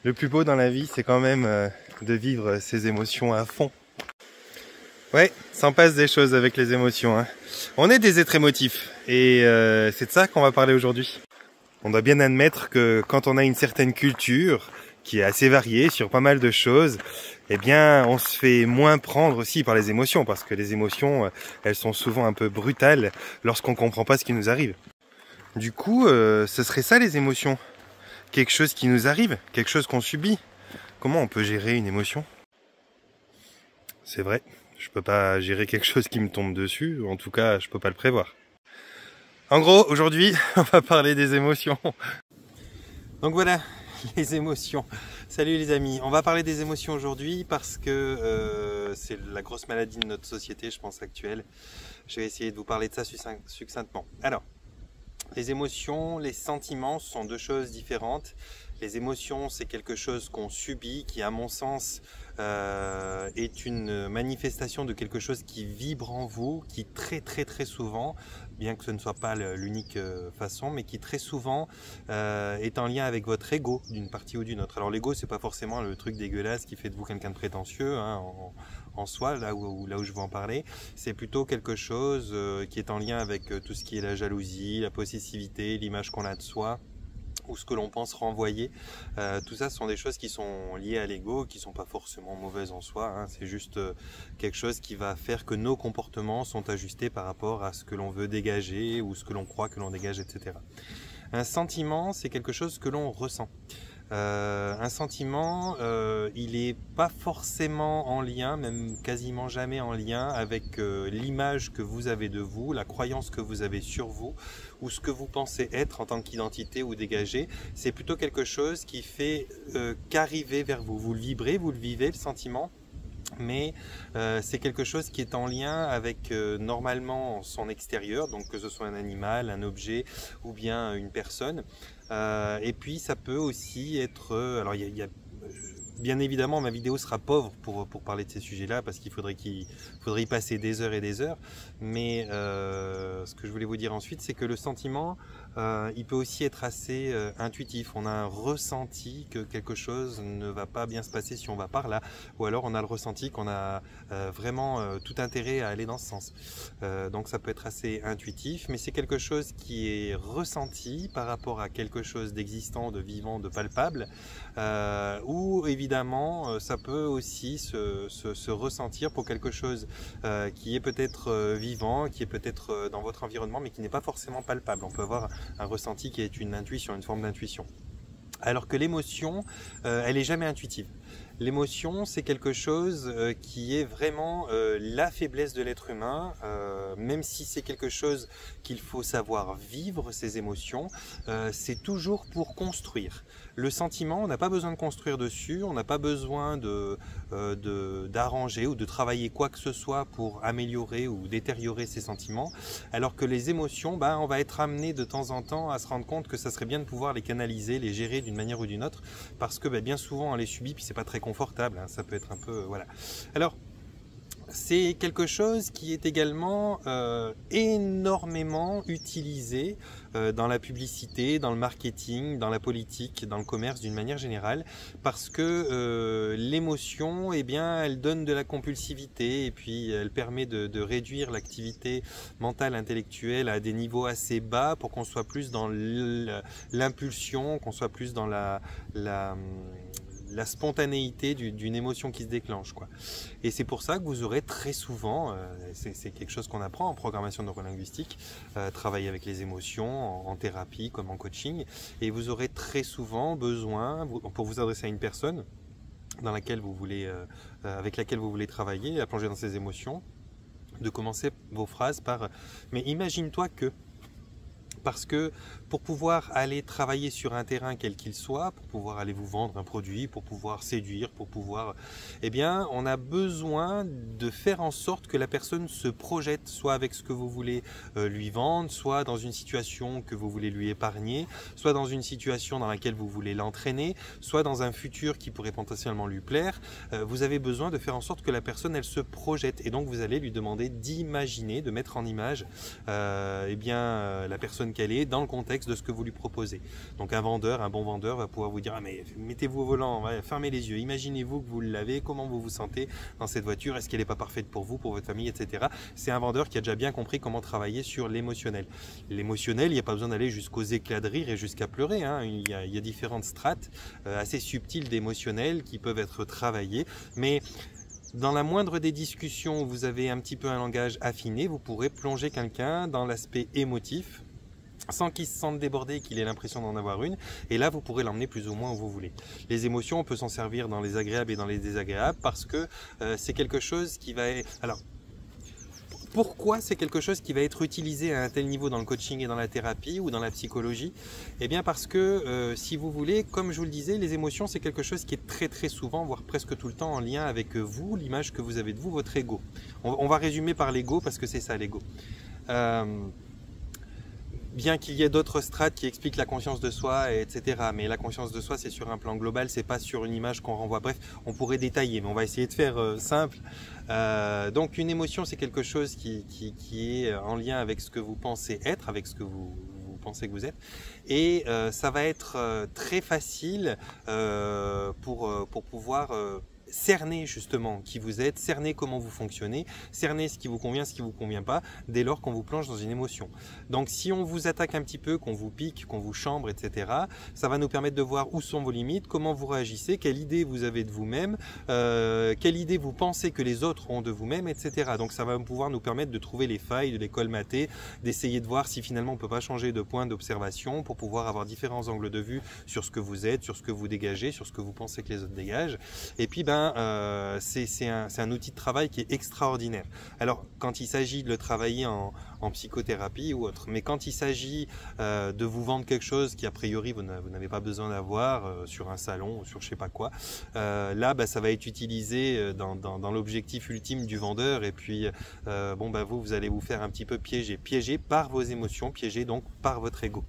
Le plus beau dans la vie, c'est quand même de vivre ses émotions à fond. Ouais, s'en passe des choses avec les émotions, hein. On est des êtres émotifs et c'est de ça qu'on va parler aujourd'hui. On doit bien admettre que quand on a une certaine culture qui est assez variée sur pas mal de choses, eh bien on se fait moins prendre aussi par les émotions, parce que les émotions, elles sont souvent un peu brutales lorsqu'on comprend pas ce qui nous arrive. Du coup, ce serait ça les émotions. Quelque chose qui nous arrive, quelque chose qu'on subit. Comment on peut gérer une émotion? C'est vrai, je peux pas gérer quelque chose qui me tombe dessus, ou en tout cas, je peux pas le prévoir. En gros, aujourd'hui, on va parler des émotions. Donc voilà, les émotions. Salut les amis, on va parler des émotions aujourd'hui parce que c'est la grosse maladie de notre société, je pense, actuelle. Je vais essayer de vous parler de ça succinctement. Alors, les émotions, les sentiments sont deux choses différentes. Les émotions, c'est quelque chose qu'on subit, qui à mon sens est une manifestation de quelque chose qui vibre en vous, qui très souvent, bien que ce ne soit pas l'unique façon, mais qui très souvent est en lien avec votre ego d'une partie ou d'une autre. Alors l'ego, c'est pas forcément le truc dégueulasse qui fait de vous quelqu'un de prétentieux, hein, en soi, là où je vais en parler. C'est plutôt quelque chose qui est en lien avec tout ce qui est la jalousie, la possessivité, l'image qu'on a de soi, ou ce que l'on pense renvoyer. Tout ça, ce sont des choses qui sont liées à l'ego, qui sont pas forcément mauvaises en soi, hein. C'est juste quelque chose qui va faire que nos comportements sont ajustés par rapport à ce que l'on veut dégager ou ce que l'on croit que l'on dégage, etc. Un sentiment, c'est quelque chose que l'on ressent. Un sentiment, il est pas forcément en lien, même quasiment jamais en lien avec l'image que vous avez de vous, la croyance que vous avez sur vous, ou ce que vous pensez être en tant qu'identité ou dégagé. C'est plutôt quelque chose qui fait qu'arriver vers vous. Vous le vibrez, vous le vivez, le sentiment. Mais c'est quelque chose qui est en lien avec normalement son extérieur, donc que ce soit un animal, un objet ou bien une personne. Et puis ça peut aussi être, alors il y a bien évidemment ma vidéo sera pauvre pour parler de ces sujets-là, parce qu'il faudrait y passer des heures et des heures. Mais ce que je voulais vous dire ensuite, c'est que le sentiment, il peut aussi être assez intuitif. On a un ressenti que quelque chose ne va pas bien se passer si on va par là, ou alors on a le ressenti qu'on a vraiment tout intérêt à aller dans ce sens. Donc ça peut être assez intuitif, mais c'est quelque chose qui est ressenti par rapport à quelque chose d'existant, de vivant, de palpable, ou évidemment ça peut aussi se ressentir pour quelque chose qui est peut-être vivant, qui est peut-être dans votre environnement, mais qui n'est pas forcément palpable. On peut avoir un ressenti qui est une intuition, une forme d'intuition. Alors que l'émotion, elle est jamais intuitive. L'émotion, c'est quelque chose qui est vraiment la faiblesse de l'être humain, même si c'est quelque chose qu'il faut savoir vivre, ces émotions, c'est toujours pour construire. Le sentiment, on n'a pas besoin de construire dessus, on n'a pas besoin d'arranger ou de travailler quoi que ce soit pour améliorer ou détériorer ces sentiments, alors que les émotions, on va être amené de temps en temps à se rendre compte que ça serait bien de pouvoir les canaliser, les gérer d'une manière ou d'une autre, parce que bien souvent on les subit, puis c'est pas très confortable, hein, ça peut être un peu, voilà. Alors, c'est quelque chose qui est également énormément utilisé dans la publicité, dans le marketing, dans la politique, dans le commerce d'une manière générale, parce que l'émotion, elle donne de la compulsivité, et puis elle permet de réduire l'activité mentale, intellectuelle à des niveaux assez bas pour qu'on soit plus dans l'impulsion, qu'on soit plus dans la spontanéité d'une émotion qui se déclenche, quoi. Et c'est pour ça que vous aurez très souvent, c'est quelque chose qu'on apprend en programmation neurolinguistique, travailler avec les émotions en thérapie comme en coaching, et vous aurez très souvent besoin, pour vous adresser à une personne dans laquelle vous voulez, avec laquelle vous voulez travailler, à plonger dans ses émotions, de commencer vos phrases par « mais imagine-toi que ». Parce que pour pouvoir aller travailler sur un terrain quel qu'il soit, pour pouvoir aller vous vendre un produit, pour pouvoir séduire, pour pouvoir... on a besoin de faire en sorte que la personne se projette, soit avec ce que vous voulez lui vendre, soit dans une situation que vous voulez lui épargner, soit dans une situation dans laquelle vous voulez l'entraîner, soit dans un futur qui pourrait potentiellement lui plaire. Vous avez besoin de faire en sorte que la personne, elle se projette. Et donc, vous allez lui demander d'imaginer, de mettre en image la personne telle qu'elle est dans le contexte de ce que vous lui proposez. Donc un vendeur, un bon vendeur va pouvoir vous dire, ah mais mettez-vous au volant, fermez les yeux, imaginez-vous que vous l'avez, comment vous vous sentez dans cette voiture, est-ce qu'elle n'est pas parfaite pour vous, pour votre famille, etc. C'est un vendeur qui a déjà bien compris comment travailler sur l'émotionnel. L'émotionnel, il n'y a pas besoin d'aller jusqu'aux éclats de rire et jusqu'à pleurer, hein. Il y a différentes strates assez subtiles d'émotionnel qui peuvent être travaillées, mais dans la moindre des discussions où vous avez un petit peu un langage affiné, vous pourrez plonger quelqu'un dans l'aspect émotif sans qu'il se sente débordé et qu'il ait l'impression d'en avoir une. Et là, vous pourrez l'emmener plus ou moins où vous voulez. Les émotions, on peut s'en servir dans les agréables et dans les désagréables parce que c'est quelque chose qui va être... Alors, pourquoi c'est quelque chose qui va être utilisé à un tel niveau dans le coaching et dans la thérapie ou dans la psychologie? Eh bien parce que, si vous voulez, comme je vous le disais, les émotions, c'est quelque chose qui est très très souvent, voire presque tout le temps en lien avec vous, l'image que vous avez de vous, votre ego. On va résumer par l'ego parce que c'est ça l'ego. Bien qu'il y ait d'autres strates qui expliquent la conscience de soi, etc. Mais la conscience de soi, c'est sur un plan global, c'est pas sur une image qu'on renvoie. Bref, on pourrait détailler, mais on va essayer de faire simple. Donc une émotion, c'est quelque chose qui est en lien avec ce que vous pensez être, avec ce que vous pensez que vous êtes. Et ça va être très facile pour pouvoir... cerner justement qui vous êtes, cerner comment vous fonctionnez, cerner ce qui vous convient, ce qui vous convient pas, dès lors qu'on vous plonge dans une émotion. Donc si on vous attaque un petit peu, qu'on vous pique, qu'on vous chambre, etc., ça va nous permettre de voir où sont vos limites, comment vous réagissez, quelle idée vous avez de vous-même, quelle idée vous pensez que les autres ont de vous-même, etc. Donc ça va pouvoir nous permettre de trouver les failles, de les colmater, d'essayer de voir si finalement on peut pas changer de point d'observation pour pouvoir avoir différents angles de vue sur ce que vous êtes, sur ce que vous dégagez, sur ce que vous pensez que les autres dégagent. Et puis c'est un outil de travail qui est extraordinaire. Alors quand il s'agit de le travailler en psychothérapie ou autre, mais quand il s'agit de vous vendre quelque chose qui a priori vous n'avez pas besoin d'avoir sur un salon ou sur je sais pas quoi, là ça va être utilisé dans l'objectif ultime du vendeur, et puis vous allez vous faire un petit peu piéger par vos émotions, piégé donc par votre ego.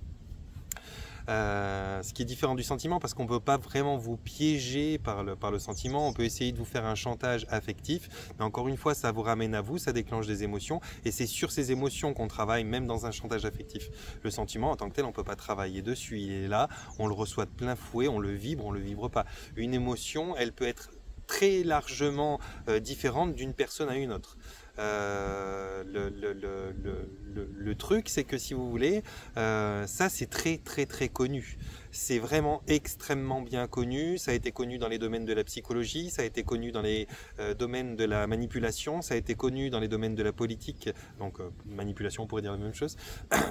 Ce qui est différent du sentiment, parce qu'on ne peut pas vraiment vous piéger par le sentiment. On peut essayer de vous faire un chantage affectif, mais encore une fois ça vous ramène à vous, ça déclenche des émotions, et c'est sur ces émotions qu'on travaille même dans un chantage affectif. Le sentiment en tant que tel, on ne peut pas travailler dessus, il est là, on le reçoit de plein fouet, on le vibre pas. Une émotion, elle peut être très largement différente d'une personne à une autre. Le truc, c'est que si vous voulez, ça c'est très très très connu. C'est vraiment extrêmement bien connu. Ça a été connu dans les domaines de la psychologie, ça a été connu dans les domaines de la manipulation, ça a été connu dans les domaines de la politique. Donc manipulation, on pourrait dire la même chose.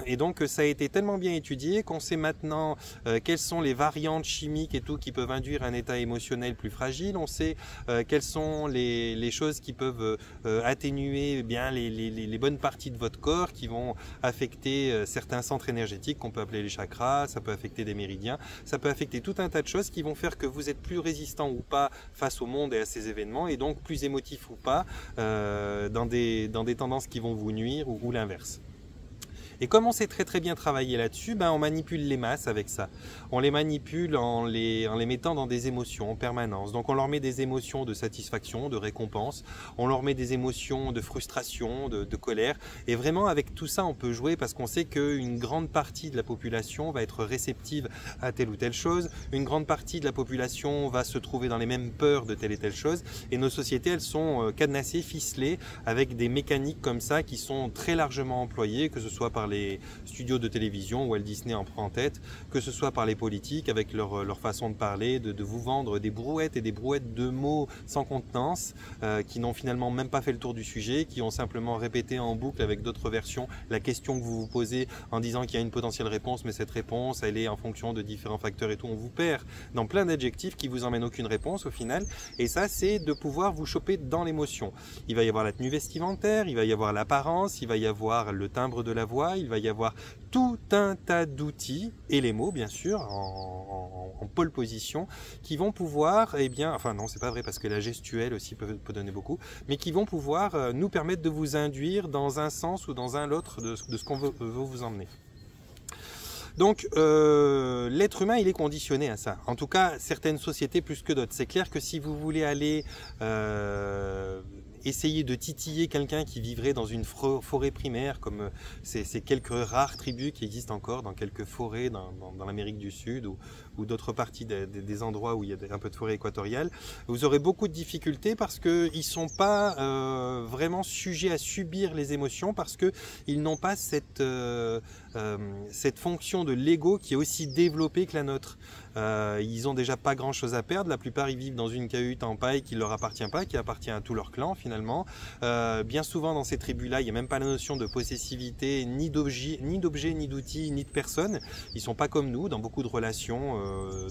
Et donc ça a été tellement bien étudié qu'on sait maintenant quelles sont les variantes chimiques et tout qui peuvent induire un état émotionnel plus fragile. On sait quelles sont les choses qui peuvent atténuer bien les bonnes parties de votre corps, qui vont affecter certains centres énergétiques qu'on peut appeler les chakras, ça peut affecter des méridiens, ça peut affecter tout un tas de choses qui vont faire que vous êtes plus résistant ou pas face au monde et à ces événements, et donc plus émotif ou pas dans des tendances qui vont vous nuire ou l'inverse. Et comme on sait très très bien travailler là-dessus, on manipule les masses avec ça. On les manipule en les mettant dans des émotions en permanence. Donc on leur met des émotions de satisfaction, de récompense, on leur met des émotions de frustration, de colère. Et vraiment avec tout ça on peut jouer, parce qu'on sait qu'une grande partie de la population va être réceptive à telle ou telle chose. Une grande partie de la population va se trouver dans les mêmes peurs de telle et telle chose. Et nos sociétés, elles sont cadenassées, ficelées, avec des mécaniques comme ça qui sont très largement employées, que ce soit par les studios de télévision, Walt Disney en prend en tête, que ce soit par les politiques avec leur façon de parler, de vous vendre des brouettes et des brouettes de mots sans contenance, qui n'ont finalement même pas fait le tour du sujet, qui ont simplement répété en boucle avec d'autres versions la question que vous vous posez en disant qu'il y a une potentielle réponse, mais cette réponse elle est en fonction de différents facteurs et tout. On vous perd dans plein d'adjectifs qui vous emmènent aucune réponse au final, et ça c'est de pouvoir vous choper dans l'émotion. Il va y avoir la tenue vestimentaire, il va y avoir l'apparence, il va y avoir le timbre de la voix, il va y avoir tout un tas d'outils, et les mots bien sûr en pole position, qui vont pouvoir, enfin non c'est pas vrai parce que la gestuelle aussi peut donner beaucoup, mais qui vont pouvoir nous permettre de vous induire dans un sens ou dans un autre de ce qu'on veut vous emmener. Donc l'être humain il est conditionné à ça, en tout cas certaines sociétés plus que d'autres. C'est clair que si vous voulez aller essayer de titiller quelqu'un qui vivrait dans une forêt primaire, comme ces quelques rares tribus qui existent encore dans quelques forêts dans l'Amérique du Sud ou d'autres parties des endroits où il y a un peu de forêt équatoriale, vous aurez beaucoup de difficultés parce qu'ils ne sont pas vraiment sujets à subir les émotions, parce qu'ils n'ont pas cette fonction de l'ego qui est aussi développée que la nôtre. Ils ont déjà pas grand chose à perdre, la plupart ils vivent dans une cahute en paille qui leur appartient pas, qui appartient à tout leur clan finalement. Bien souvent dans ces tribus là il n'y a même pas la notion de possessivité, ni d'objets, ni d'outils, ni de personnes. Ils sont pas comme nous dans beaucoup de relations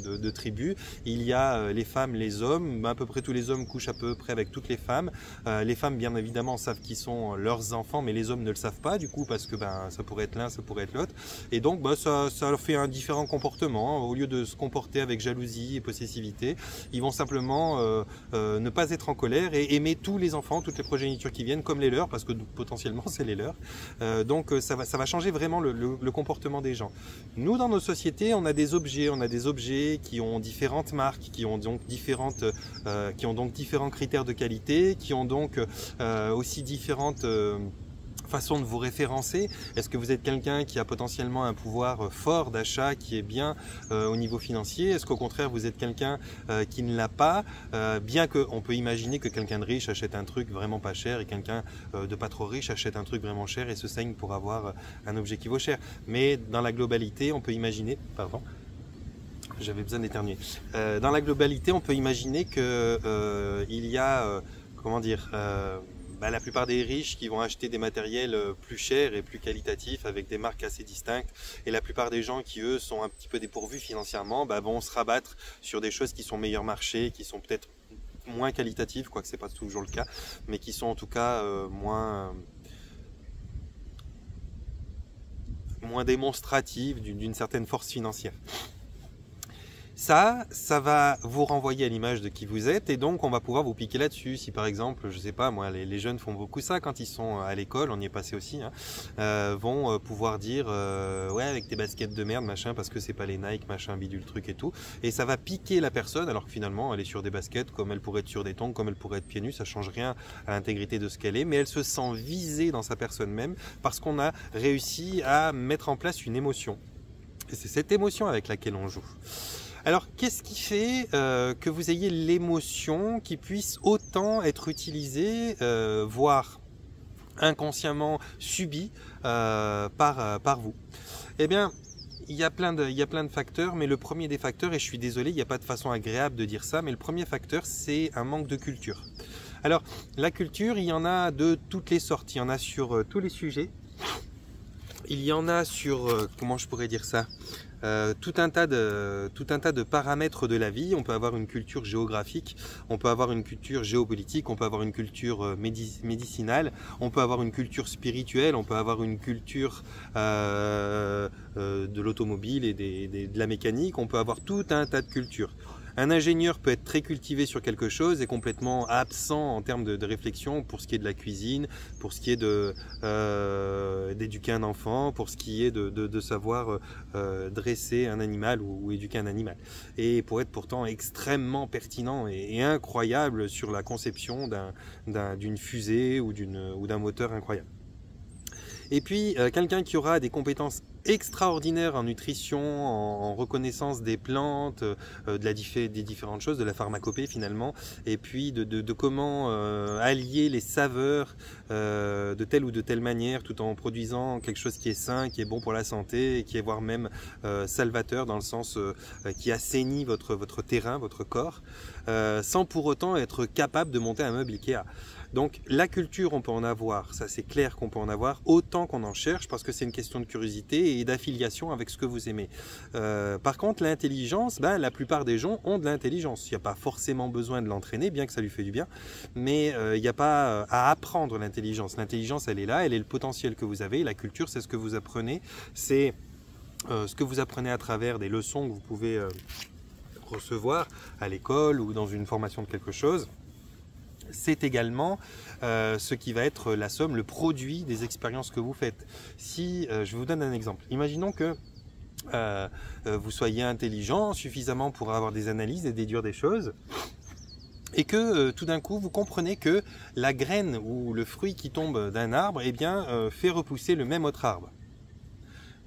de tribus. Il y a les femmes, les hommes, à peu près tous les hommes couchent à peu près avec toutes les femmes. Les femmes bien évidemment savent qui sont leurs enfants, mais les hommes ne le savent pas du coup, parce que ça pourrait être l'un, ça pourrait être l'autre, et donc ça leur fait un différent comportement. Au lieu de se comporter avec jalousie et possessivité, ils vont simplement ne pas être en colère et aimer tous les enfants, toutes les progénitures qui viennent comme les leurs, parce que potentiellement c'est les leurs. Donc ça va changer vraiment le comportement des gens. Nous dans nos sociétés on a des objets qui ont différentes marques, qui ont donc différents critères de qualité, qui ont donc aussi différentes façon de vous référencer. Est-ce que vous êtes quelqu'un qui a potentiellement un pouvoir fort d'achat qui est bien au niveau financier? Est-ce qu'au contraire vous êtes quelqu'un qui ne l'a pas? Bien qu'on peut imaginer que quelqu'un de riche achète un truc vraiment pas cher et quelqu'un de pas trop riche achète un truc vraiment cher et se saigne pour avoir un objet qui vaut cher. Mais dans la globalité, on peut imaginer... Pardon, j'avais besoin d'éternuer. Dans la globalité, on peut imaginer que il y a... comment dire la plupart des riches qui vont acheter des matériels plus chers et plus qualitatifs avec des marques assez distinctes, et la plupart des gens qui eux sont un petit peu dépourvus financièrement vont se rabattre sur des choses qui sont meilleur marché, qui sont peut-être moins qualitatives, quoique c'est pas toujours le cas, mais qui sont en tout cas moins démonstratives d'une certaine force financière. Ça va vous renvoyer à l'image de qui vous êtes, et donc on va pouvoir vous piquer là-dessus. Si par exemple, je sais pas moi, les jeunes font beaucoup ça quand ils sont à l'école, on y est passé aussi, vont pouvoir dire ouais avec tes baskets de merde machin parce que c'est pas les Nike machin bidule truc et tout, et ça va piquer la personne alors que finalement elle est sur des baskets comme elle pourrait être sur des tongs, comme elle pourrait être pieds nus, ça change rien à l'intégrité de ce qu'elle est, mais elle se sent visée dans sa personne même parce qu'on a réussi à mettre en place une émotion, et c'est cette émotion avec laquelle on joue. Alors, qu'est-ce qui fait que vous ayez l'émotion qui puisse autant être utilisée, voire inconsciemment subie par vous? Eh bien, il y a plein de facteurs, mais le premier des facteurs, et je suis désolé, il n'y a pas de façon agréable de dire ça, mais le premier facteur, c'est un manque de culture. Alors, la culture, il y en a de toutes les sortes, il y en a sur tous les sujets. Il y en a sur, comment je pourrais dire ça, tout un tas de paramètres de la vie. On peut avoir une culture géographique, on peut avoir une culture géopolitique, on peut avoir une culture médicinale, on peut avoir une culture spirituelle, on peut avoir une culture de l'automobile et de la mécanique, on peut avoir tout un tas de cultures. Un ingénieur peut être très cultivé sur quelque chose et complètement absent en termes de réflexion pour ce qui est de la cuisine, pour ce qui est d'éduquer un enfant, pour ce qui est de savoir dresser un animal ou éduquer un animal. Et pour être pourtant extrêmement pertinent et incroyable sur la conception d'une fusée ou d'un moteur incroyable. Et puis quelqu'un qui aura des compétences extraordinaires en nutrition, en reconnaissance des plantes, des différentes choses, de la pharmacopée finalement, et puis de comment allier les saveurs de telle ou de telle manière tout en produisant quelque chose qui est sain, qui est bon pour la santé, et qui est voire même salvateur dans le sens qui assainit votre terrain, votre corps, sans pour autant être capable de monter un meuble Ikea. Donc la culture, on peut en avoir, ça c'est clair qu'on peut en avoir, autant qu'on en cherche, parce que c'est une question de curiosité et d'affiliation avec ce que vous aimez. Par contre, l'intelligence, la plupart des gens ont de l'intelligence. Il n'y a pas forcément besoin de l'entraîner, bien que ça lui fait du bien, mais il n'y a pas à apprendre l'intelligence. L'intelligence, elle est là, elle est le potentiel que vous avez. La culture, c'est ce que vous apprenez, c'est ce que vous apprenez à travers des leçons que vous pouvez recevoir à l'école ou dans une formation de quelque chose. C'est également ce qui va être la somme, le produit des expériences que vous faites. Si je vous donne un exemple, imaginons que vous soyez intelligent suffisamment pour avoir des analyses et déduire des choses. et que tout d'un coup vous comprenez que la graine ou le fruit qui tombe d'un arbre eh bien, fait repousser le même autre arbre.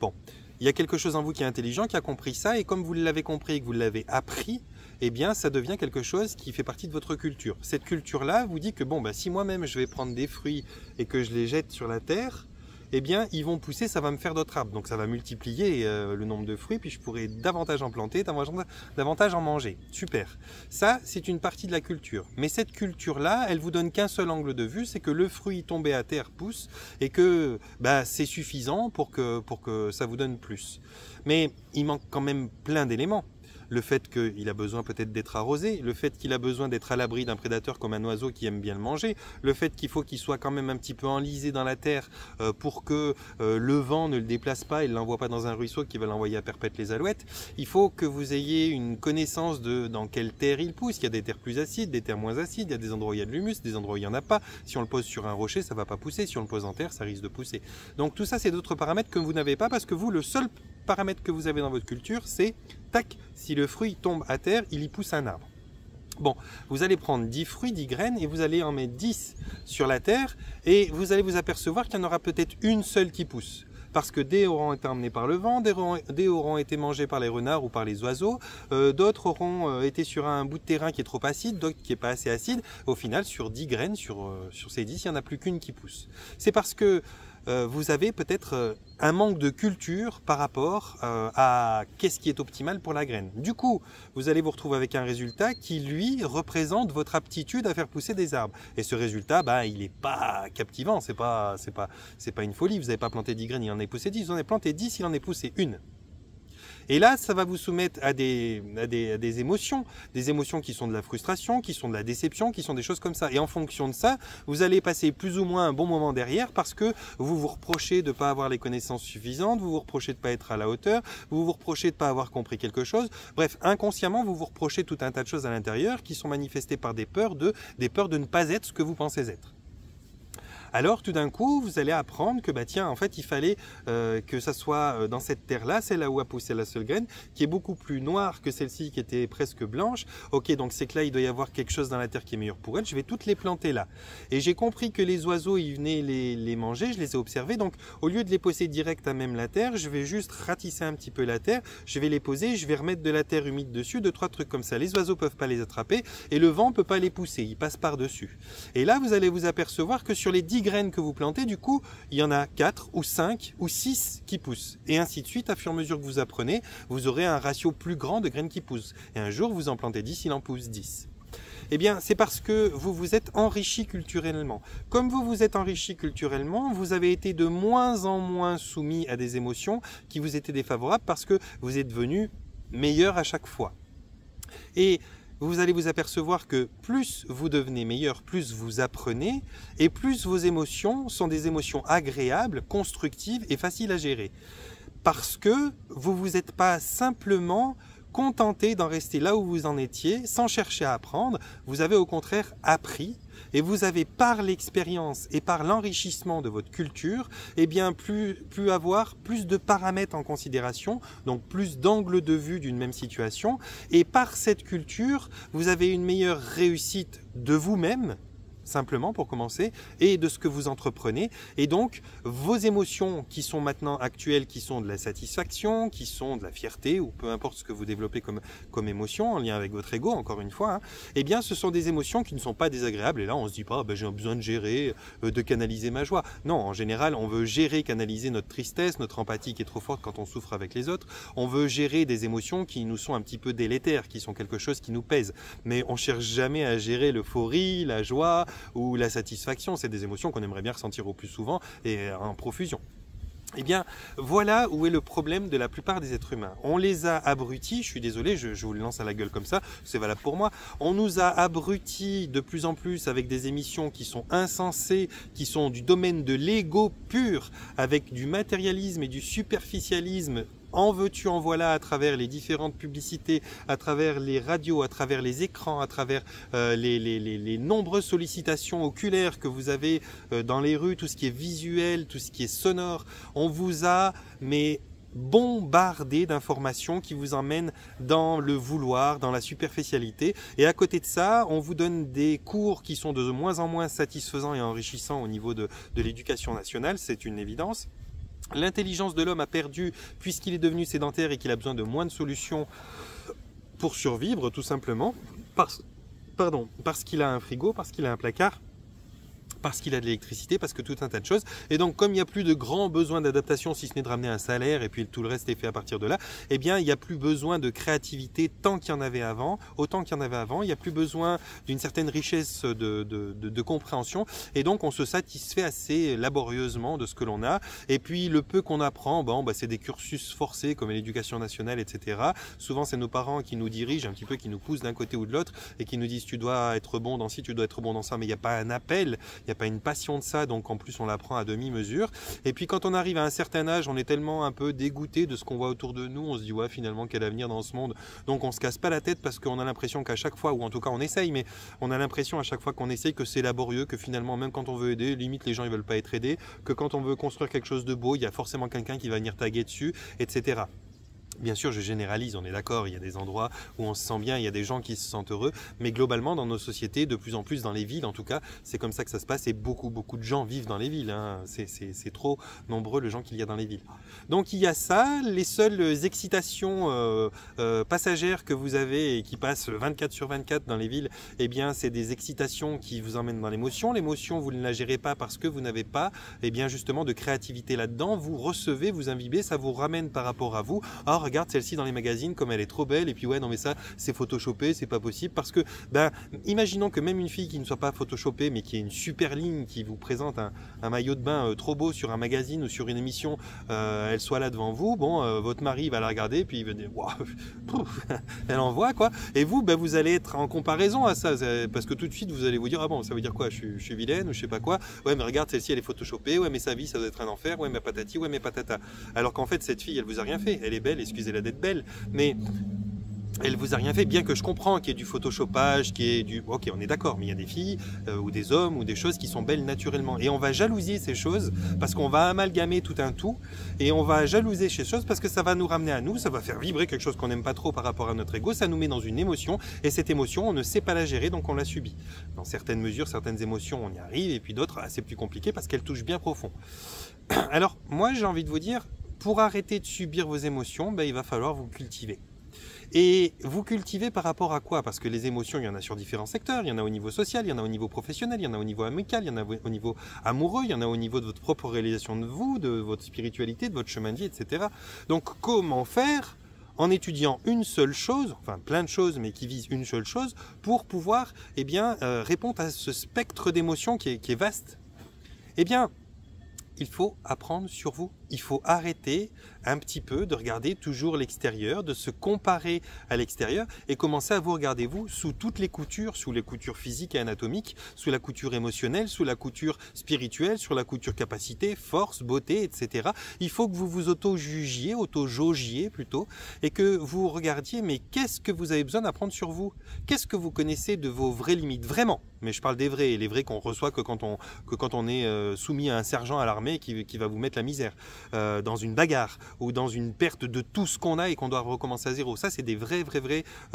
Bon, il y a quelque chose en vous qui est intelligent, qui a compris ça, et comme vous l'avez compris et que vous l'avez appris, eh bien ça devient quelque chose qui fait partie de votre culture. Cette culture-là vous dit que bon, bah, si moi-même je vais prendre des fruits et que je les jette sur la terre, eh bien ils vont pousser, ça va me faire d'autres arbres. Donc ça va multiplier le nombre de fruits, puis je pourrai davantage en planter, davantage en manger. Super. Ça, c'est une partie de la culture. Mais cette culture-là, elle vous donne qu'un seul angle de vue, c'est que le fruit tombé à terre pousse et que bah, c'est suffisant pour que ça vous donne plus. Mais il manque quand même plein d'éléments. Le fait qu'il a besoin peut-être d'être arrosé, le fait qu'il a besoin d'être à l'abri d'un prédateur comme un oiseau qui aime bien le manger, le fait qu'il faut qu'il soit quand même un petit peu enlisé dans la terre pour que le vent ne le déplace pas et ne l'envoie pas dans un ruisseau qui va l'envoyer à perpète les alouettes. Il faut que vous ayez une connaissance de dans quelle terre il pousse. Il y a des terres plus acides, des terres moins acides, il y a des endroits où il y a de l'humus, des endroits où il n'y en a pas. Si on le pose sur un rocher, ça ne va pas pousser. Si on le pose en terre, ça risque de pousser. Donc tout ça, c'est d'autres paramètres que vous n'avez pas parce que vous, le seul paramètre que vous avez dans votre culture, c'est tac, si le fruit tombe à terre, il y pousse un arbre. Bon, vous allez prendre 10 fruits, 10 graines et vous allez en mettre 10 sur la terre et vous allez vous apercevoir qu'il y en aura peut-être une seule qui pousse. Parce que des auront été emmenés par le vent, des auront été mangés par les renards ou par les oiseaux, d'autres auront été sur un bout de terrain qui est trop acide, d'autres qui n'est pas assez acide. Au final, sur 10 graines, sur ces 10, il n'y en a plus qu'une qui pousse. C'est parce que vous avez peut-être un manque de culture par rapport à qu'est-ce qui est optimal pour la graine. Du coup, vous allez vous retrouver avec un résultat qui, lui, représente votre aptitude à faire pousser des arbres. Et ce résultat, bah, il n'est pas captivant, c'est pas une folie. Vous n'avez pas planté 10 graines, il en a poussé 10, vous en avez planté 10, il en a poussé une. Et là, ça va vous soumettre à des émotions qui sont de la frustration, qui sont de la déception, qui sont des choses comme ça. Et en fonction de ça, vous allez passer plus ou moins un bon moment derrière parce que vous vous reprochez de ne pas avoir les connaissances suffisantes, vous vous reprochez de ne pas être à la hauteur, vous vous reprochez de ne pas avoir compris quelque chose. Bref, inconsciemment, vous vous reprochez tout un tas de choses à l'intérieur qui sont manifestées par des peurs de ne pas être ce que vous pensez être. Alors tout d'un coup, vous allez apprendre que bah tiens, en fait, il fallait que ça soit dans cette terre-là, celle-là où a poussé la seule graine, qui est beaucoup plus noire que celle-ci qui était presque blanche. Ok, donc c'est que là, il doit y avoir quelque chose dans la terre qui est meilleur pour elle. Je vais toutes les planter là. Et j'ai compris que les oiseaux, ils venaient les manger, je les ai observés. Donc au lieu de les poser direct à même la terre, je vais juste ratisser un petit peu la terre, je vais les poser, je vais remettre de la terre humide dessus, 2-3 trucs comme ça. Les oiseaux peuvent pas les attraper et le vent peut pas les pousser, ils passent par-dessus. Et là, vous allez vous apercevoir que sur les 10 graines que vous plantez, du coup, il y en a 4 ou 5 ou 6 qui poussent. Et ainsi de suite, à fur et à mesure que vous apprenez, vous aurez un ratio plus grand de graines qui poussent. Et un jour, vous en plantez 10, il en pousse 10. Eh bien, c'est parce que vous vous êtes enrichi culturellement. Comme vous vous êtes enrichi culturellement, vous avez été de moins en moins soumis à des émotions qui vous étaient défavorables parce que vous êtes devenu meilleur à chaque fois. Et vous allez vous apercevoir que plus vous devenez meilleur, plus vous apprenez, et plus vos émotions sont des émotions agréables, constructives et faciles à gérer. Parce que vous ne vous êtes pas simplement contenté d'en rester là où vous en étiez, sans chercher à apprendre, vous avez au contraire appris, et vous avez par l'expérience et par l'enrichissement de votre culture, eh bien plus avoir plus de paramètres en considération, donc plus d'angles de vue d'une même situation, et par cette culture, vous avez une meilleure réussite de vous-même, simplement pour commencer, et de ce que vous entreprenez. Et donc, vos émotions qui sont maintenant actuelles, qui sont de la satisfaction, qui sont de la fierté, ou peu importe ce que vous développez comme émotion, en lien avec votre ego, encore une fois, hein, eh bien, ce sont des émotions qui ne sont pas désagréables. Et là, on ne se dit pas, ben, j'ai besoin de gérer, de canaliser ma joie. Non, en général, on veut gérer, canaliser notre tristesse, notre empathie qui est trop forte quand on souffre avec les autres. On veut gérer des émotions qui nous sont un petit peu délétères, qui sont quelque chose qui nous pèse. Mais on cherche jamais à gérer l'euphorie, la joie, ou la satisfaction. C'est des émotions qu'on aimerait bien ressentir au plus souvent et en profusion. Eh bien, voilà où est le problème de la plupart des êtres humains. On les a abrutis, je suis désolé, je vous le lance à la gueule comme ça, c'est valable pour moi. On nous a abrutis de plus en plus avec des émissions qui sont insensées, qui sont du domaine de l'ego pur, avec du matérialisme et du superficialisme. En veux-tu, en voilà, à travers les différentes publicités, à travers les radios, à travers les écrans, à travers les nombreuses sollicitations oculaires que vous avez dans les rues, tout ce qui est visuel, tout ce qui est sonore. On vous a, mais bombardé d'informations qui vous emmènent dans le vouloir, dans la superficialité. Et à côté de ça, on vous donne des cours qui sont de moins en moins satisfaisants et enrichissants au niveau de l'éducation nationale, c'est une évidence. L'intelligence de l'homme a perdu puisqu'il est devenu sédentaire et qu'il a besoin de moins de solutions pour survivre, tout simplement, parce qu'il a un frigo, parce qu'il a un placard, parce qu'il a de l'électricité, parce que tout un tas de choses. Et donc, comme il n'y a plus de grands besoins d'adaptation, si ce n'est de ramener un salaire, et puis tout le reste est fait à partir de là, eh bien, il n'y a plus besoin de créativité tant qu'il y en avait avant, autant qu'il y en avait avant. Il n'y a plus besoin d'une certaine richesse de compréhension. Et donc, on se satisfait assez laborieusement de ce que l'on a. Et puis, le peu qu'on apprend, c'est des cursus forcés, comme l'éducation nationale, etc. Souvent, c'est nos parents qui nous dirigent un petit peu, qui nous poussent d'un côté ou de l'autre, et qui nous disent, tu dois être bon dans ci, tu dois être bon dans ça, mais il n'y a pas un appel, il n'y a pas une passion de ça, donc en plus on l'apprend à demi-mesure. Et puis quand on arrive à un certain âge, on est tellement un peu dégoûté de ce qu'on voit autour de nous, on se dit ouais, finalement quel avenir dans ce monde. Donc on se casse pas la tête parce qu'on a l'impression qu'à chaque fois, ou en tout cas on essaye, mais on a l'impression à chaque fois qu'on essaye que c'est laborieux, que finalement même quand on veut aider, limite les gens ils veulent pas être aidés, que quand on veut construire quelque chose de beau, il y a forcément quelqu'un qui va venir taguer dessus, etc. Bien sûr, je généralise, on est d'accord, il y a des endroits où on se sent bien, il y a des gens qui se sentent heureux, mais globalement, dans nos sociétés, de plus en plus dans les villes, en tout cas, c'est comme ça que ça se passe et beaucoup de gens vivent dans les villes. Hein. C'est trop nombreux les gens qu'il y a dans les villes. Donc il y a ça, les seules excitations passagères que vous avez et qui passent 24/24 dans les villes, eh bien, c'est des excitations qui vous emmènent dans l'émotion. L'émotion, vous ne la gérez pas parce que vous n'avez pas, eh bien, justement, de créativité là-dedans. Vous recevez, vous imbibez, ça vous ramène par rapport à vous. Alors, regarde celle-ci dans les magazines comme elle est trop belle et puis ouais non mais ça c'est photoshopé, c'est pas possible parce que imaginons que même une fille qui ne soit pas photoshopée mais qui ait une super ligne qui vous présente un maillot de bain trop beau sur un magazine ou sur une émission, elle soit là devant vous, votre mari va la regarder puis il va dire wow, elle envoie quoi, et vous vous allez être en comparaison à ça parce que tout de suite vous allez vous dire ah bon ça veut dire quoi, je suis vilaine ou je sais pas quoi, ouais mais regarde celle-ci elle est photoshopée, ouais mais sa vie ça doit être un enfer, ouais mais patati, ouais mais patata, alors qu'en fait cette fille elle vous a rien fait, elle est belle, excusez-la d'être belle, mais elle vous a rien fait, bien que je comprends qu'il y ait du photoshopage, qu'il y ait du... Ok, on est d'accord, mais il y a des filles ou des hommes ou des choses qui sont belles naturellement. Et on va jalouser ces choses parce qu'on va amalgamer tout un tout et on va jalouser ces choses parce que ça va nous ramener à nous, ça va faire vibrer quelque chose qu'on n'aime pas trop par rapport à notre ego, ça nous met dans une émotion et cette émotion, on ne sait pas la gérer, donc on la subit. Dans certaines mesures, certaines émotions, on y arrive et puis d'autres, c'est plus compliqué parce qu'elles touchent bien profond. Alors, moi, j'ai envie de vous dire, pour arrêter de subir vos émotions, il va falloir vous cultiver. Et vous cultivez par rapport à quoi? Parce que les émotions, il y en a sur différents secteurs. Il y en a au niveau social, il y en a au niveau professionnel, il y en a au niveau amical, il y en a au niveau amoureux, il y en a au niveau de votre propre réalisation de vous, de votre spiritualité, de votre chemin de vie, etc. Donc comment faire en étudiant une seule chose, enfin plein de choses, mais qui visent une seule chose, pour pouvoir répondre à ce spectre d'émotions qui est vaste? Eh bien, il faut apprendre sur vous. Il faut arrêter un petit peu de regarder toujours l'extérieur, de se comparer à l'extérieur et commencer à vous regarder vous sous toutes les coutures, sous les coutures physiques et anatomiques, sous la couture émotionnelle, sous la couture spirituelle, sur la couture capacité, force, beauté, etc. Il faut que vous vous auto-jugiez, auto-jaugiez plutôt, et que vous regardiez mais qu'est-ce que vous avez besoin d'apprendre sur vous? Qu'est-ce que vous connaissez de vos vraies limites? Vraiment, mais je parle des vrais, et les vrais qu'on reçoit que quand on est soumis à un sergent à l'armée qui va vous mettre la misère. Dans une bagarre ou dans une perte de tout ce qu'on a et qu'on doit recommencer à zéro. Ça, c'est des vraies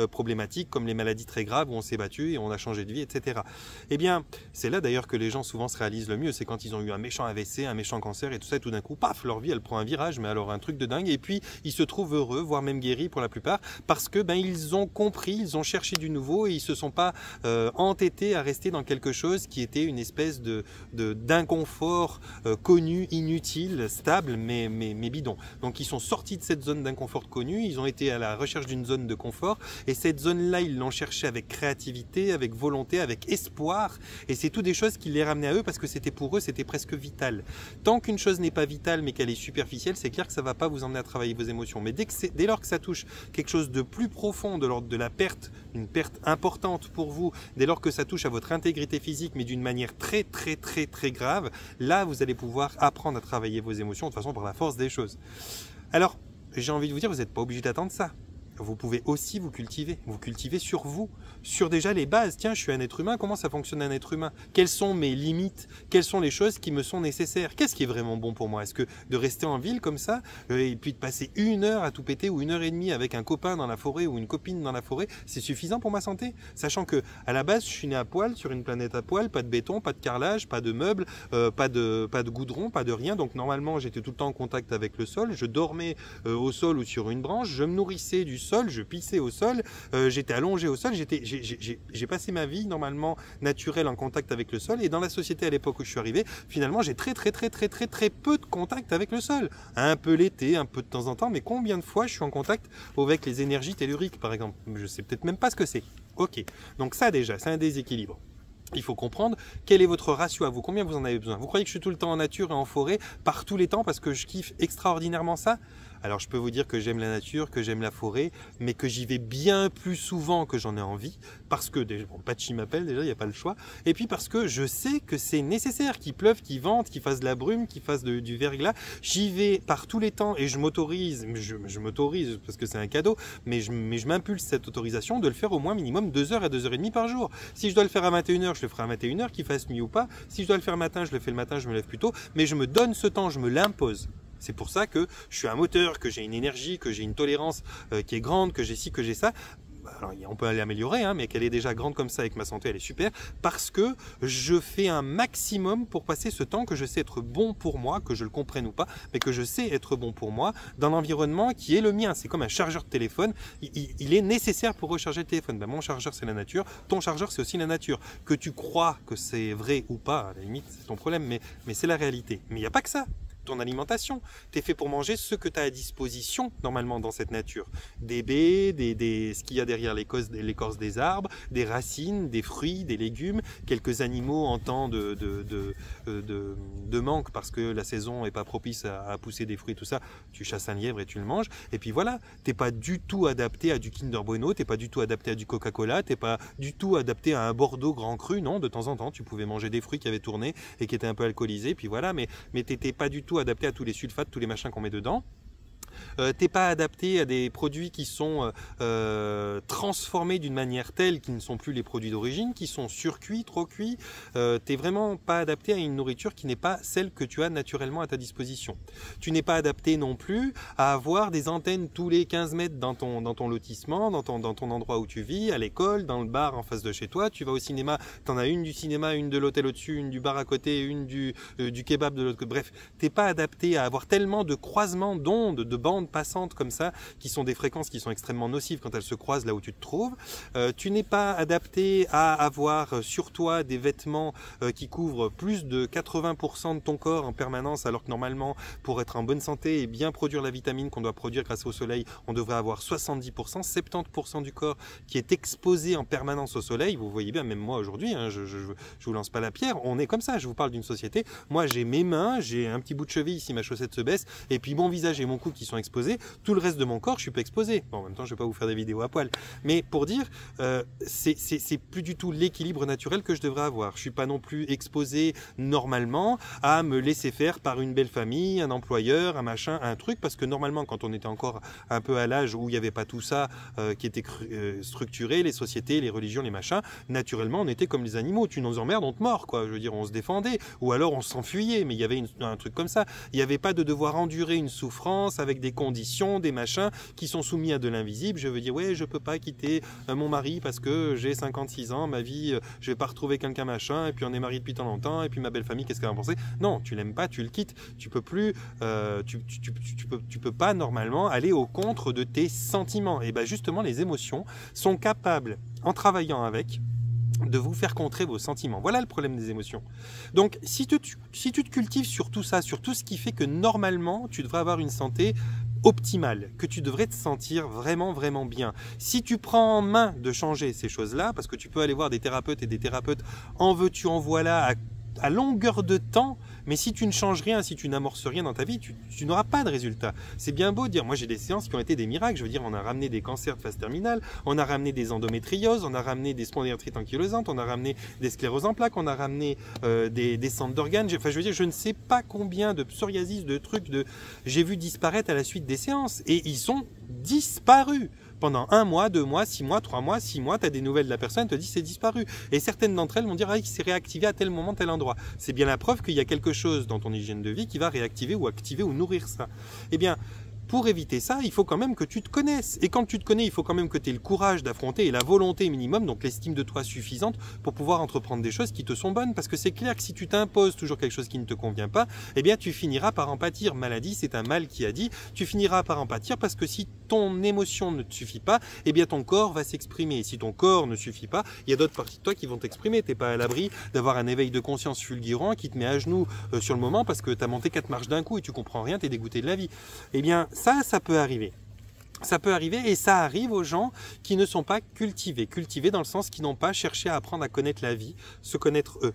problématiques comme les maladies très graves où on s'est battu et on a changé de vie, etc. Eh bien, c'est là d'ailleurs que les gens souvent se réalisent le mieux. C'est quand ils ont eu un méchant AVC, un méchant cancer et tout ça, et tout d'un coup, paf, leur vie, elle prend un virage, mais alors un truc de dingue. Et puis, ils se trouvent heureux, voire même guéris pour la plupart, parce que ils ont compris, ils ont cherché du nouveau et ils se sont pas entêtés à rester dans quelque chose qui était une espèce d'inconfort connu, inutile, stable, mais bidon. Donc ils sont sortis de cette zone d'inconfort connu, ils ont été à la recherche d'une zone de confort et cette zone-là, ils l'ont cherchée avec créativité, avec volonté, avec espoir et c'est tout des choses qui les ramenaient à eux parce que c'était pour eux, c'était presque vital. Tant qu'une chose n'est pas vitale mais qu'elle est superficielle, c'est clair que ça ne va pas vous emmener à travailler vos émotions. Mais dès lors que ça touche quelque chose de plus profond, de l'ordre de la perte, une perte importante pour vous, dès lors que ça touche à votre intégrité physique mais d'une manière très grave, là vous allez pouvoir apprendre à travailler vos émotions de toute façon par la force des choses. Alors, j'ai envie de vous dire, vous n'êtes pas obligé d'attendre ça. vous pouvez aussi vous cultiver sur vous, sur déjà les bases. Tiens, je suis un être humain, comment ça fonctionne un être humain? Quelles sont mes limites? Quelles sont les choses qui me sont nécessaires? Qu'est-ce qui est vraiment bon pour moi? Est-ce que de rester en ville comme ça, et puis de passer 1 heure à tout péter ou 1 heure et demie avec un copain dans la forêt ou une copine dans la forêt, c'est suffisant pour ma santé? Sachant que à la base, je suis né à poil, sur une planète à poil, pas de béton, pas de carrelage, pas de meubles, pas de goudron, pas de rien. Donc normalement, j'étais tout le temps en contact avec le sol. Je dormais au sol ou sur une branche, je me nourrissais du sol, je pissais au sol, j'étais allongé au sol, j'ai passé ma vie normalement naturelle en contact avec le sol, et dans la société à l'époque où je suis arrivé, finalement j'ai très peu de contact avec le sol. Un peu l'été, un peu de temps en temps, mais combien de fois je suis en contact avec les énergies telluriques par exemple? Je sais peut-être même pas ce que c'est. Ok, donc ça déjà, c'est un déséquilibre. Il faut comprendre quel est votre ratio à vous, combien vous en avez besoin. Vous croyez que je suis tout le temps en nature et en forêt, par tous les temps, parce que je kiffe extraordinairement ça? Alors je peux vous dire que j'aime la nature, que j'aime la forêt, mais que j'y vais bien plus souvent que j'en ai envie, parce que, bon, Patchy m'appelle déjà, il n'y a pas le choix, et puis parce que je sais que c'est nécessaire, qu'il pleuve, qu'il vente, qu'il fasse de la brume, qu'il fasse du verglas. J'y vais par tous les temps, et je m'autorise, parce que c'est un cadeau, mais je m'impulse cette autorisation de le faire au moins minimum 2 heures à 2 heures et demie par jour. Si je dois le faire à 21 h, je le ferai à 21 h, qu'il fasse nuit ou pas. Si je dois le faire le matin, je le fais le matin, je me lève plus tôt, mais je me donne ce temps, je me l'impose. C'est pour ça que je suis un moteur, que j'ai une énergie, que j'ai une tolérance qui est grande, que j'ai ci, que j'ai ça. Alors, on peut l'améliorer, hein, mais qu'elle est déjà grande comme ça avec ma santé, elle est super, parce que je fais un maximum pour passer ce temps que je sais être bon pour moi, que je le comprenne ou pas, mais que je sais être bon pour moi, dans l'environnement qui est le mien. C'est comme un chargeur de téléphone, il est nécessaire pour recharger le téléphone. Ben, mon chargeur, c'est la nature, ton chargeur, c'est aussi la nature. Que tu crois que c'est vrai ou pas, à la limite, c'est ton problème, mais c'est la réalité. Mais il n'y a pas que ça. Ton alimentation, tu es fait pour manger ce que tu as à disposition normalement dans cette nature. Des baies, ce qu'il y a derrière l'écorce des arbres, des racines, des fruits, des légumes, quelques animaux en temps de manque parce que la saison n'est pas propice à pousser des fruits, tout ça. Tu chasses un lièvre et tu le manges. Et puis voilà, tu n'es pas du tout adapté à du Kinder Bueno, tu n'es pas du tout adapté à du Coca-Cola, tu n'es pas du tout adapté à un Bordeaux grand cru. Non, de temps en temps, tu pouvais manger des fruits qui avaient tourné et qui étaient un peu alcoolisés. Puis voilà, mais tu n'étais pas du tout adapté à tous les sulfates, tous les machins qu'on met dedans. T'es pas adapté à des produits qui sont transformés d'une manière telle qu'ils ne sont plus les produits d'origine, qui sont surcuits, trop cuits. T'es vraiment pas adapté à une nourriture qui n'est pas celle que tu as naturellement à ta disposition. Tu n'es pas adapté non plus à avoir des antennes tous les 15 mètres dans ton lotissement, dans ton endroit où tu vis, à l'école, dans le bar en face de chez toi. Tu vas au cinéma, t'en as une du cinéma, une de l'hôtel au-dessus, une du bar à côté, une du kebab de l'autre côté. Bref, t'es pas adapté à avoir tellement de croisements d'ondes, de bandes passantes comme ça, qui sont des fréquences qui sont extrêmement nocives quand elles se croisent là où tu te trouves. Tu n'es pas adapté à avoir sur toi des vêtements qui couvrent plus de 80% de ton corps en permanence, alors que normalement, pour être en bonne santé et bien produire la vitamine qu'on doit produire grâce au soleil, on devrait avoir 70%, 70% du corps qui est exposé en permanence au soleil. Vous voyez bien, même moi aujourd'hui, hein, je vous lance pas la pierre, on est comme ça, je vous parle d'une société. Moi, j'ai mes mains, j'ai un petit bout de cheville si ma chaussette se baisse, et puis mon visage et mon cou qui sont exposés. Tout le reste de mon corps, je suis pas exposé. Bon, en même temps, je vais pas vous faire des vidéos à poil. Mais pour dire, c'est plus du tout l'équilibre naturel que je devrais avoir. Je suis pas non plus exposé normalement à me laisser faire par une belle famille, un employeur, un machin, un truc, parce que normalement, quand on était encore un peu à l'âge où il n'y avait pas tout ça qui était structuré, les sociétés, les religions, les machins, naturellement, on était comme les animaux. Tu nous emmerdes, on te mord, quoi. Je veux dire, on se défendait, ou alors on s'enfuyait, mais il y avait un truc comme ça. Il n'y avait pas de devoir endurer une souffrance avec des conditions, des machins qui sont soumis à de l'invisible. Je veux dire, ouais, je peux pas quitter mon mari parce que j'ai 56 ans, ma vie, je vais pas retrouver quelqu'un machin, et puis on est marié depuis tant longtemps, et puis ma belle famille, qu'est-ce qu'elle va en penser? Non, tu l'aimes pas, tu le quittes. Tu peux plus, tu peux pas normalement aller au contre de tes sentiments. Et ben justement, les émotions sont capables, en travaillant avec, de vous faire contrer vos sentiments. Voilà le problème des émotions. Donc, si tu te cultives sur tout ça, sur tout ce qui fait que normalement, tu devrais avoir une santé optimale, que tu devrais te sentir vraiment, vraiment bien. Si tu prends en main de changer ces choses-là, parce que tu peux aller voir des thérapeutes et des thérapeutes en veux-tu, en voilà, à longueur de temps, mais si tu ne changes rien, si tu n'amorces rien dans ta vie, tu n'auras pas de résultat. C'est bien beau de dire, moi j'ai des séances qui ont été des miracles, je veux dire, on a ramené des cancers de phase terminale, on a ramené des endométrioses, on a ramené des spondylarthrites ankylosantes, on a ramené des scléroses en plaques, on a ramené des centres d'organes, enfin je veux dire, je ne sais pas combien de psoriasis, de trucs, j'ai vu disparaître à la suite des séances, et ils sont disparus. Pendant 1 mois, 2 mois, 6 mois, 3 mois, 6 mois, tu as des nouvelles de la personne, elle te dit c'est disparu. Et certaines d'entre elles vont dire il s'est réactivé à tel moment, tel endroit. C'est bien la preuve qu'il y a quelque chose dans ton hygiène de vie qui va réactiver ou activer ou nourrir ça. Eh bien, pour éviter ça, il faut quand même que tu te connaisses. Et quand tu te connais, il faut quand même que tu aies le courage d'affronter et la volonté minimum, donc l'estime de toi suffisante pour pouvoir entreprendre des choses qui te sont bonnes. Parce que c'est clair que si tu t'imposes toujours quelque chose qui ne te convient pas, eh bien tu finiras par en pâtir. Maladie, c'est un mal qui a dit. Tu finiras par en pâtir parce que si ton émotion ne te suffit pas, eh bien ton corps va s'exprimer. Et si ton corps ne suffit pas, il y a d'autres parties de toi qui vont t'exprimer. Tu n'es pas à l'abri d'avoir un éveil de conscience fulgurant qui te met à genoux sur le moment parce que tu as monté 4 marches d'un coup et tu comprends rien, tu es dégoûté de la vie. Eh bien ça peut arriver. Ça peut arriver et ça arrive aux gens qui ne sont pas cultivés. Cultivés dans le sens qui n'ont pas cherché à apprendre à connaître la vie, se connaître eux.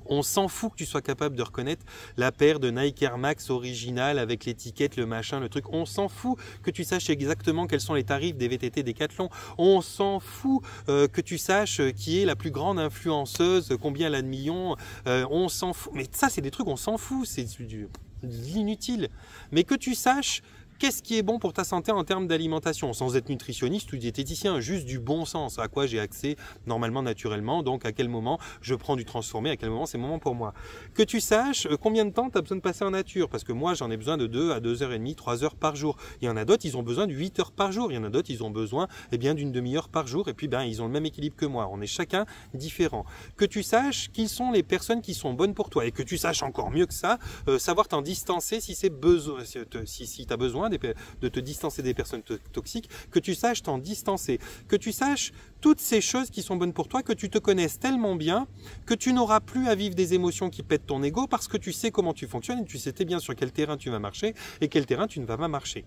On s'en fout que tu sois capable de reconnaître la paire de Nike Air Max originale avec l'étiquette, le machin, le truc. On s'en fout que tu saches exactement quels sont les tarifs des VTT Decathlon. On s'en fout que tu saches qui est la plus grande influenceuse, combien elle a de millions. On s'en fout. Mais ça, c'est des trucs, on s'en fout. C'est de l'inutile. Mais que tu saches qu'est-ce qui est bon pour ta santé en termes d'alimentation, sans être nutritionniste ou diététicien, juste du bon sens, à quoi j'ai accès normalement, naturellement, donc à quel moment je prends du transformé, à quel moment c'est le moment pour moi. Que tu saches combien de temps tu as besoin de passer en nature, parce que moi j'en ai besoin de 2 à 2h30, 3 heures par jour. Il y en a d'autres, ils ont besoin de 8 heures par jour, il y en a d'autres, ils ont besoin d'une demi-heure par jour, et puis ils ont le même équilibre que moi, on est chacun différent. Que tu saches qui sont les personnes qui sont bonnes pour toi, et que tu saches encore mieux que ça, savoir t'en distancer si c'est besoin, si tu as besoin de te distancer des personnes toxiques, que tu saches t'en distancer, que tu saches toutes ces choses qui sont bonnes pour toi, que tu te connaisses tellement bien que tu n'auras plus à vivre des émotions qui pètent ton ego parce que tu sais comment tu fonctionnes et tu sais très bien sur quel terrain tu vas marcher et quel terrain tu ne vas pas marcher.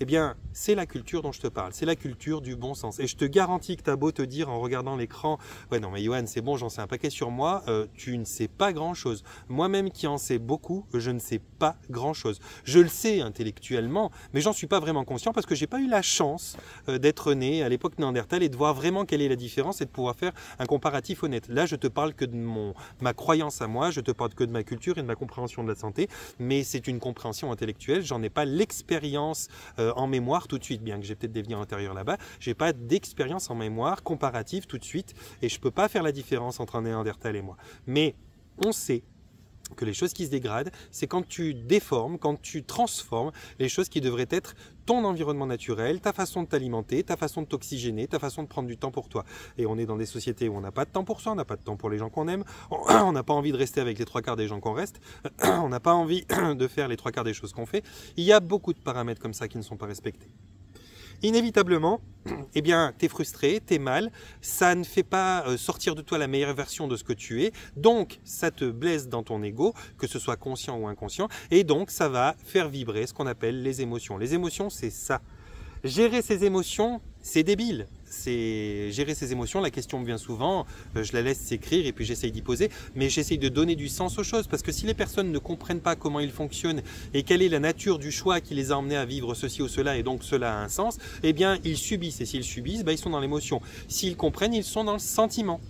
Eh bien, c'est la culture dont je te parle, c'est la culture du bon sens. Et je te garantis que tu as beau te dire en regardant l'écran « Ouais non mais Johan, c'est bon, j'en sais un paquet sur moi tu ne sais pas grand-chose. » Moi-même qui en sais beaucoup, je ne sais pas grand-chose. Je le sais intellectuellement, mais j'en suis pas vraiment conscient parce que j'ai pas eu la chance d'être né à l'époque Néandertal et de voir vraiment quelle est la différence et de pouvoir faire un comparatif honnête. Là, je te parle que de ma croyance à moi, je te parle que de ma culture et de ma compréhension de la santé, mais c'est une compréhension intellectuelle, j'en ai pas l'expérience en mémoire tout de suite, bien que j'ai peut-être des liens antérieurs là-bas, j'ai pas d'expérience en mémoire comparative tout de suite et je peux pas faire la différence entre un Néandertal et moi. Mais on sait que les choses qui se dégradent, c'est quand tu déformes, quand tu transformes les choses qui devraient être ton environnement naturel, ta façon de t'alimenter, ta façon de t'oxygéner, ta façon de prendre du temps pour toi. Et on est dans des sociétés où on n'a pas de temps pour ça, on n'a pas de temps pour les gens qu'on aime, on n'a pas envie de rester avec les 3/4 des gens qu'on reste, on n'a pas envie de faire les 3/4 des choses qu'on fait. Il y a beaucoup de paramètres comme ça qui ne sont pas respectés. Inévitablement, eh bien, t'es frustré, t'es mal, ça ne fait pas sortir de toi la meilleure version de ce que tu es, donc ça te blesse dans ton ego, que ce soit conscient ou inconscient, et donc ça va faire vibrer ce qu'on appelle les émotions. Les émotions, c'est ça. Gérer ses émotions, c'est débile. C'est gérer ses émotions, la question me vient souvent, je la laisse s'écrire et puis j'essaye d'y poser, mais j'essaye de donner du sens aux choses, parce que si les personnes ne comprennent pas comment ils fonctionnent et quelle est la nature du choix qui les a emmenés à vivre ceci ou cela, et donc cela a un sens, eh bien ils subissent, et s'ils subissent, ils sont dans l'émotion. S'ils comprennent, ils sont dans le sentiment.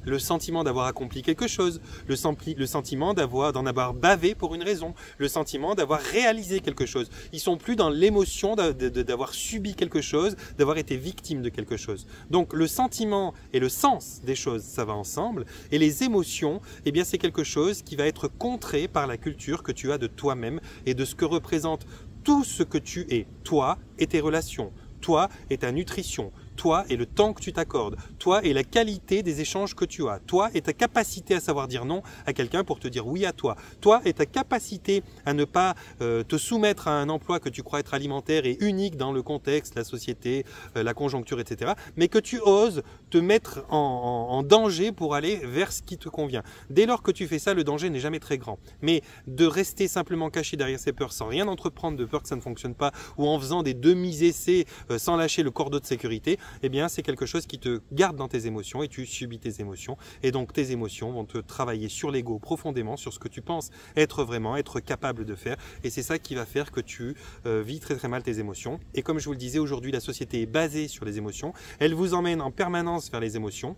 Le sentiment d'avoir accompli quelque chose, le sentiment d'en avoir bavé pour une raison, le sentiment d'avoir réalisé quelque chose. Ils sont plus dans l'émotion d'avoir subi quelque chose, d'avoir été victime de quelque chose. Donc le sentiment et le sens des choses, ça va ensemble. Et les émotions, eh bien c'est quelque chose qui va être contré par la culture que tu as de toi-même et de ce que représente tout ce que tu es, toi et tes relations, toi et ta nutrition, toi et le temps que tu t'accordes, toi et la qualité des échanges que tu as, toi et ta capacité à savoir dire non à quelqu'un pour te dire oui à toi, toi et ta capacité à ne pas te soumettre à un emploi que tu crois être alimentaire et unique dans le contexte, la société, la conjoncture, etc. Mais que tu oses te mettre en danger pour aller vers ce qui te convient. Dès lors que tu fais ça, le danger n'est jamais très grand. Mais de rester simplement caché derrière ses peurs sans rien entreprendre de peur que ça ne fonctionne pas ou en faisant des demi-essais sans lâcher le cordeau de sécurité, eh bien c'est quelque chose qui te garde dans tes émotions et tu subis tes émotions. Et donc tes émotions vont te travailler sur l'ego profondément, sur ce que tu penses être vraiment, être capable de faire. Et c'est ça qui va faire que tu vis très très mal tes émotions. Et comme je vous le disais, aujourd'hui la société est basée sur les émotions. Elle vous emmène en permanence vers les émotions.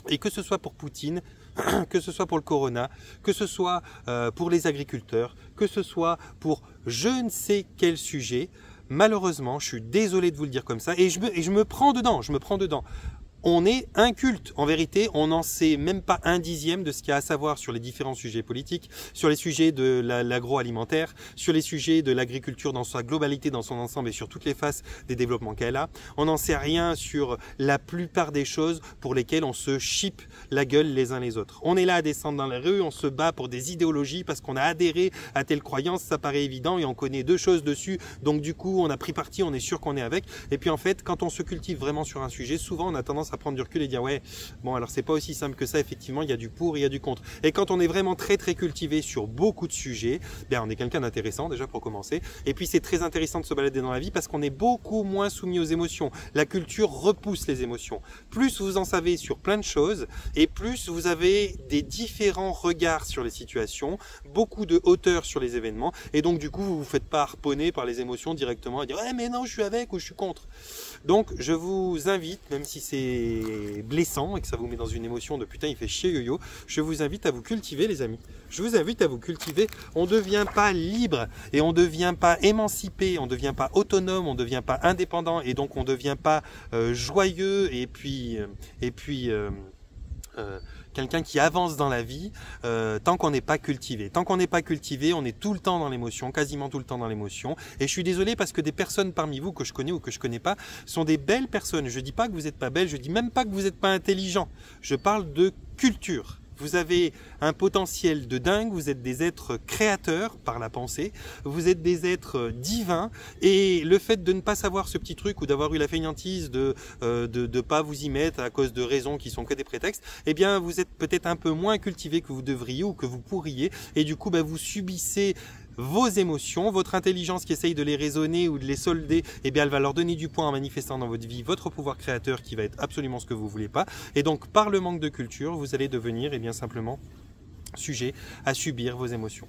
Et que ce soit pour Poutine, que ce soit pour le corona, que ce soit pour les agriculteurs, que ce soit pour je ne sais quel sujet, malheureusement, je suis désolé de vous le dire comme ça, et je me prends dedans, on est inculte. En vérité, on n'en sait même pas un dixième de ce qu'il y a à savoir sur les différents sujets politiques, sur les sujets de l'agroalimentaire, sur les sujets de l'agriculture dans sa globalité, dans son ensemble et sur toutes les faces des développements qu'elle a. On n'en sait rien sur la plupart des choses pour lesquelles on se chipe la gueule les uns les autres. On est là à descendre dans la rue, on se bat pour des idéologies parce qu'on a adhéré à telle croyance, ça paraît évident et on connaît deux choses dessus. Donc du coup, on a pris parti, on est sûr qu'on est avec. Et puis en fait, quand on se cultive vraiment sur un sujet, souvent on a tendance à prendre du recul et dire ouais, bon alors c'est pas aussi simple que ça, effectivement il y a du pour, il y a du contre. Et quand on est vraiment très cultivé sur beaucoup de sujets, bien on est quelqu'un d'intéressant déjà pour commencer. Et puis c'est très intéressant de se balader dans la vie parce qu'on est beaucoup moins soumis aux émotions. La culture repousse les émotions. Plus vous en savez sur plein de choses et plus vous avez des différents regards sur les situations, beaucoup de hauteur sur les événements et donc du coup vous vous faites pas harponner par les émotions directement et dire ouais mais non je suis avec ou je suis contre. Donc je vous invite, même si c'est blessant et que ça vous met dans une émotion de putain il fait chier yo-yo, je vous invite à vous cultiver les amis. Je vous invite à vous cultiver. On ne devient pas libre et on ne devient pas émancipé, on ne devient pas autonome, on ne devient pas indépendant et donc on ne devient pas joyeux et puis quelqu'un qui avance dans la vie tant qu'on n'est pas cultivé. Tant qu'on n'est pas cultivé, on est tout le temps dans l'émotion, quasiment tout le temps dans l'émotion. Et je suis désolé parce que des personnes parmi vous que je connais ou que je connais pas sont des belles personnes. Je dis pas que vous n'êtes pas belles, je dis même pas que vous n'êtes pas intelligent. Je parle de culture. Vous avez un potentiel de dingue, vous êtes des êtres créateurs par la pensée, vous êtes des êtres divins et le fait de ne pas savoir ce petit truc ou d'avoir eu la fainéantise de pas vous y mettre à cause de raisons qui sont que des prétextes, eh bien vous êtes peut-être un peu moins cultivé que vous devriez ou que vous pourriez et du coup vous subissez vos émotions, votre intelligence qui essaye de les raisonner ou de les solder, eh bien elle va leur donner du poids en manifestant dans votre vie votre pouvoir créateur qui va être absolument ce que vous voulez pas. Et donc par le manque de culture, vous allez devenir bien simplement sujet à subir vos émotions.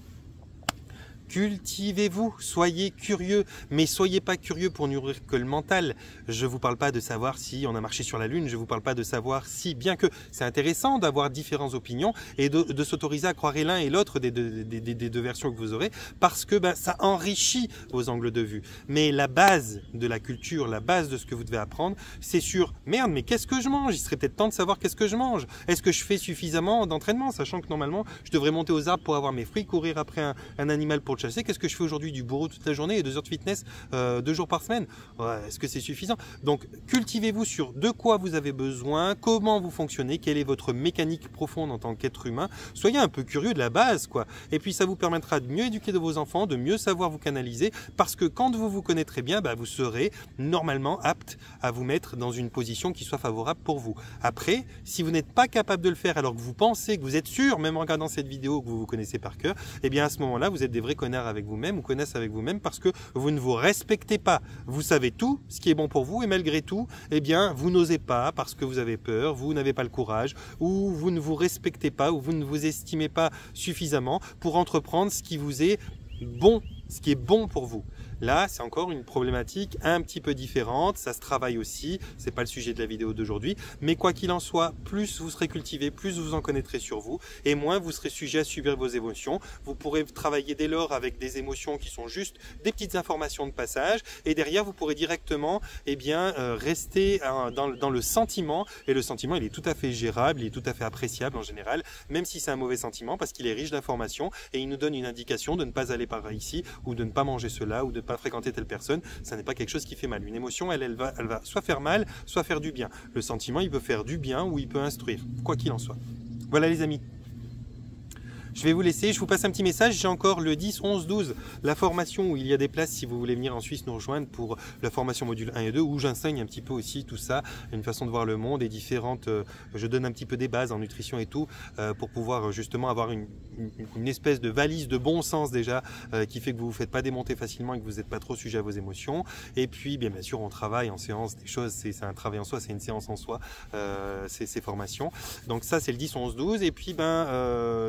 Cultivez-vous, soyez curieux, mais soyez pas curieux pour nourrir que le mental. Je vous parle pas de savoir si on a marché sur la Lune, je vous parle pas de savoir si, bien que c'est intéressant d'avoir différentes opinions et de s'autoriser à croire l'un et l'autre des deux versions que vous aurez, parce que ça enrichit vos angles de vue. Mais la base de la culture, la base de ce que vous devez apprendre, c'est sur merde, mais qu'est-ce que je mange? Il serait peut-être temps de savoir qu'est-ce que je mange. Est-ce que je fais suffisamment d'entraînement, sachant que normalement je devrais monter aux arbres pour avoir mes fruits, courir après un animal pour le chasser. Qu'est-ce que je fais aujourd'hui? Du bourreau toute la journée et 2 heures de fitness 2 jours par semaine. Ouais, est-ce que c'est suffisant? Donc cultivez-vous sur de quoi vous avez besoin, comment vous fonctionnez, quelle est votre mécanique profonde en tant qu'être humain. Soyez un peu curieux de la base, quoi. Et puis ça vous permettra de mieux éduquer de vos enfants, de mieux savoir vous canaliser, parce que quand vous vous connaîtrez bien, vous serez normalement apte à vous mettre dans une position qui soit favorable pour vous. Après, si vous n'êtes pas capable de le faire alors que vous pensez, que vous êtes sûr, même en regardant cette vidéo, que vous vous connaissez par cœur, eh bien à ce moment-là, vous êtes des vrais connards avec vous-même ou connaissent avec vous-même parce que vous ne vous respectez pas. Vous savez tout ce qui est bon pour vous et malgré tout, eh bien, vous n'osez pas parce que vous avez peur, vous n'avez pas le courage ou vous ne vous respectez pas ou vous ne vous estimez pas suffisamment pour entreprendre ce qui vous est bon, ce qui est bon pour vous. Là, c'est encore une problématique un petit peu différente, ça se travaille aussi, c'est pas le sujet de la vidéo d'aujourd'hui, mais quoi qu'il en soit, plus vous serez cultivé, plus vous en connaîtrez sur vous, et moins vous serez sujet à subir vos émotions. Vous pourrez travailler dès lors avec des émotions qui sont juste des petites informations de passage, et derrière vous pourrez directement rester dans le sentiment, et le sentiment il est tout à fait gérable, il est tout à fait appréciable en général, même si c'est un mauvais sentiment, parce qu'il est riche d'informations, et il nous donne une indication de ne pas aller par ici, ou de ne pas manger cela, ou de ne pas fréquenter telle personne. Ça n'est pas quelque chose qui fait mal. Une émotion, elle va soit faire mal, soit faire du bien. Le sentiment, il peut faire du bien ou il peut instruire, quoi qu'il en soit. Voilà les amis. Je vais vous laisser, je vous passe un petit message, j'ai encore le 10, 11, 12, la formation où il y a des places si vous voulez venir en Suisse nous rejoindre pour la formation module 1 et 2 où j'enseigne un petit peu aussi tout ça, une façon de voir le monde et différentes, je donne un petit peu des bases en nutrition et tout pour pouvoir justement avoir une espèce de valise de bon sens déjà qui fait que vous ne vous faites pas démonter facilement et que vous n'êtes pas trop sujet à vos émotions. Et puis bien sûr on travaille en séance des choses, c'est un travail en soi, c'est une séance en soi, ces formations. Donc ça c'est le 10, 11, 12 et puis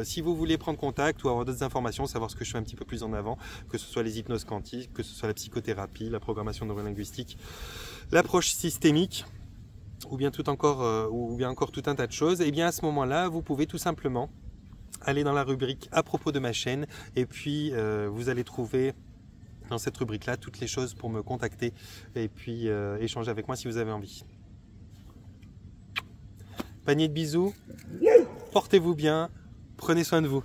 si vous voulez prendre contact ou avoir d'autres informations, savoir ce que je fais un petit peu plus en avant, que ce soit les hypnoses quantiques, que ce soit la psychothérapie, la programmation neurolinguistique, l'approche systémique, ou bien encore tout un tas de choses, et bien à ce moment-là, vous pouvez tout simplement aller dans la rubrique à propos de ma chaîne, et puis vous allez trouver dans cette rubrique-là toutes les choses pour me contacter et puis échanger avec moi si vous avez envie. Panier de bisous, portez-vous bien, prenez soin de vous.